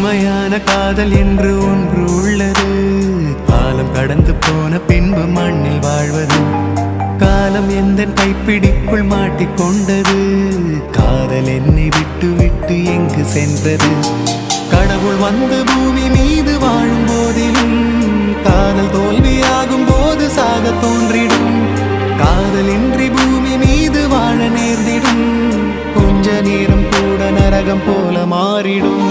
உண்மையான காதல் என்று ஒன்று உள்ளது. காலம் கடந்து போன பின்பு மண்ணில் வாழ்வது. காலம் எந்த கைப்பிடிக்குள் மாட்டிக்கொண்டது. காதல் என்னை விட்டு விட்டு எங்கு சென்றது. கடவுள் வந்து பூமி மீது வாழும் போதிலும் காதல் தோல்வியாகும் போது சாக தோன்றிடும். காதலின்றி பூமி மீது வாழ நேர்ந்திடும். கொஞ்ச நேரம் கூட நரகம் போல மாறிடும்.